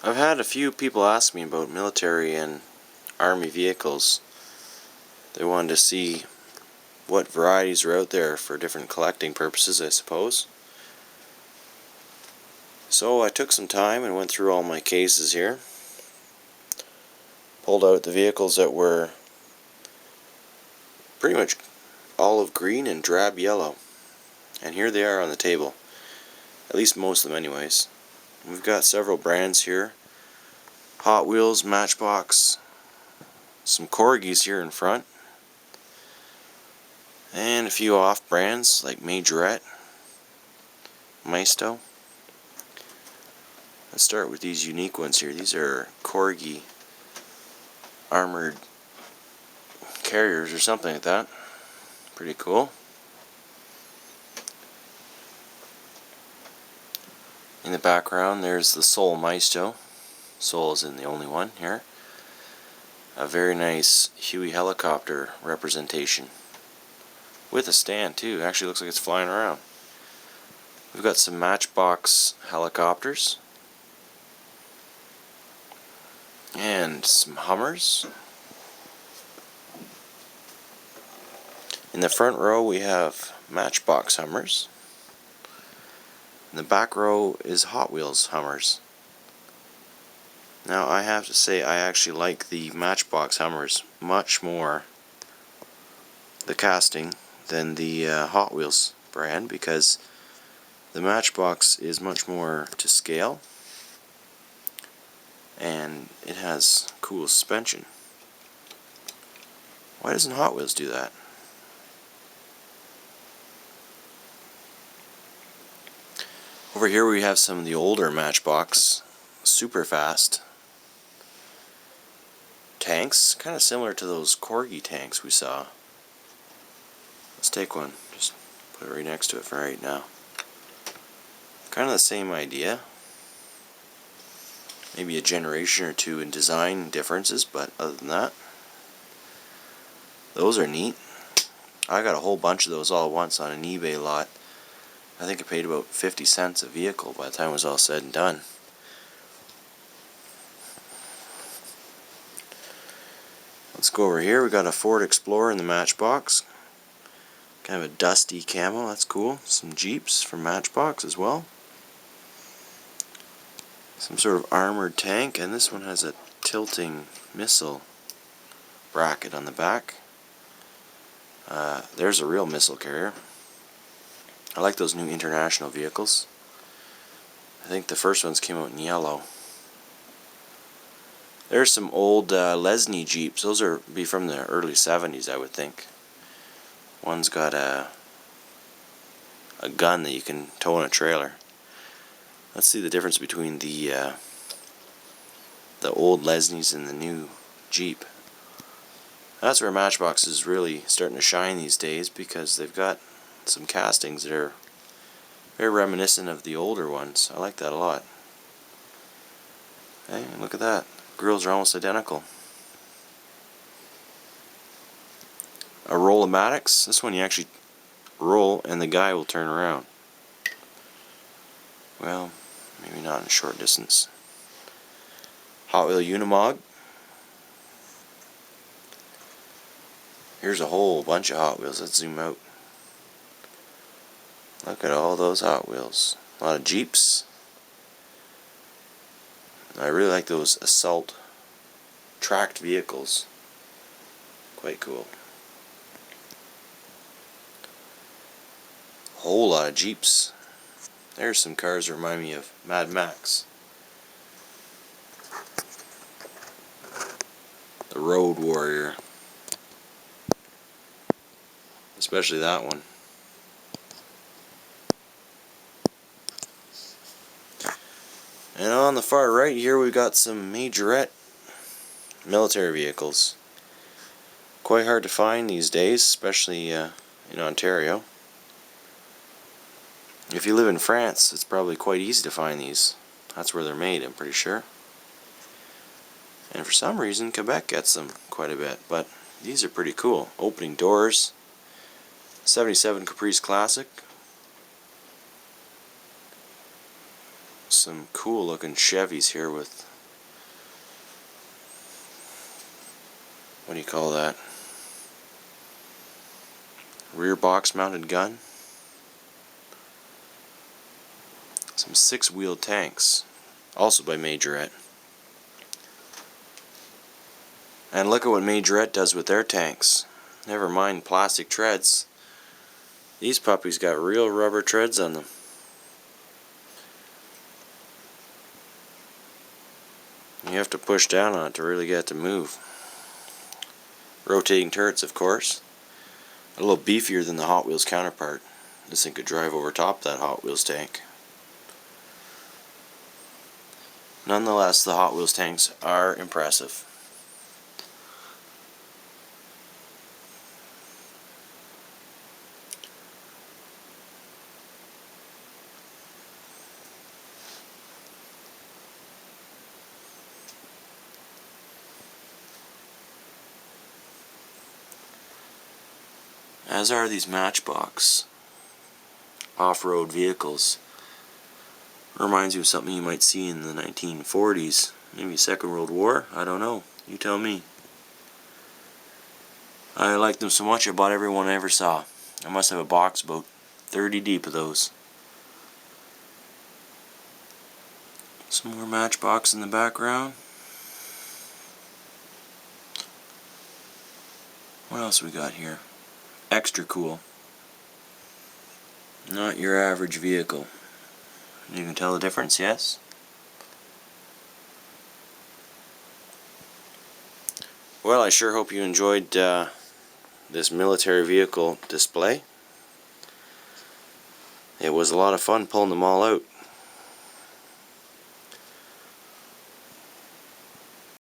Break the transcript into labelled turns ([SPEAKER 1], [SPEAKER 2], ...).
[SPEAKER 1] I've had a few people ask me about military and army vehicles. They wanted to see what varieties are out there for different collecting purposes, I suppose. So I took some time and went through all my cases here. Pulled out the vehicles that were pretty much olive green and drab yellow. And here they are on the table. At least most of them anyways. We've got several brands here. Hot Wheels, Matchbox, some Corgis here in front, and a few off brands like Majorette, Maisto. Let's start with these unique ones here. These are Corgi armored carriers or something like that. Pretty cool. In the background there's the Soul Maisto. Soul isn't the only one here. A very nice Huey helicopter representation. With a stand too. Actually looks like it's flying around. We've got some Matchbox helicopters. And some Hummers. In the front row we have Matchbox Hummers. In the back row is Hot Wheels Hummers. Now I have to say I actually like the Matchbox Hummers much more, the casting, than the Hot Wheels brand, because the Matchbox is much more to scale and it has cool suspension. Why doesn't Hot Wheels do that? Over here we have some of the older Matchbox super fast tanks, kind of similar to those Corgi tanks we saw. Let's take one, just put it right next to it for right now. Kind of the same idea. Maybe a generation or two in design differences, but other than that, those are neat. I got a whole bunch of those all at once on an eBay lot. I think I paid about 50 cents a vehicle by the time it was all said and done. Let's go over here. We got a Ford Explorer in the Matchbox. Kind of a dusty camo, that's cool. Some Jeeps from Matchbox as well. Some sort of armored tank, and this one has a tilting missile bracket on the back. There's a real missile carrier. I like those new international vehicles. I think the first ones came out in yellow. There's some old Lesney Jeeps. Those are be from the early 70s, I would think. One's got a gun that you can tow in a trailer. Let's see the difference between the old Lesneys and the new Jeep. That's where Matchbox is really starting to shine these days, because they've got some castings that are very reminiscent of the older ones. I like that a lot. Hey, look at that. Grills are almost identical. A Roll-O-Matics. This one you actually roll and the guy will turn around. Well, maybe not in a short distance. Hot Wheel Unimog. Here's a whole bunch of Hot Wheels. Let's zoom out. Look at all those Hot Wheels. A lot of Jeeps. I really like those assault tracked vehicles. Quite cool. A whole lot of Jeeps. There's some cars that remind me of Mad Max. The Road Warrior. Especially that one. And on the far right here we've got some Majorette military vehicles. Quite hard to find these days, especially in Ontario. If you live in France, it's probably quite easy to find these. That's where they're made, I'm pretty sure. And for some reason Quebec gets them quite a bit, but these are pretty cool. Opening doors. 77 Caprice Classic. Some cool looking Chevys here with what do you call that? Rear box mounted gun. Some 6-wheeled tanks, also by Majorette. And look at what Majorette does with their tanks. Never mind plastic treads. These puppies got real rubber treads on them. You have to push down on it to really get it to move. Rotating turrets, of course. A little beefier than the Hot Wheels counterpart. This thing could drive over top that Hot Wheels tank. Nonetheless, the Hot Wheels tanks are impressive. As are these Matchbox off-road vehicles. Reminds you of something you might see in the 1940s. Maybe Second World War? I don't know. You tell me. I liked them so much I bought every one I ever saw. I must have a box about 30 deep of those. Some more Matchbox in the background. What else we got here? Extra cool. Not your average vehicle. You can tell the difference, yes? Well, I sure hope you enjoyed this military vehicle display. It was a lot of fun pulling them all out.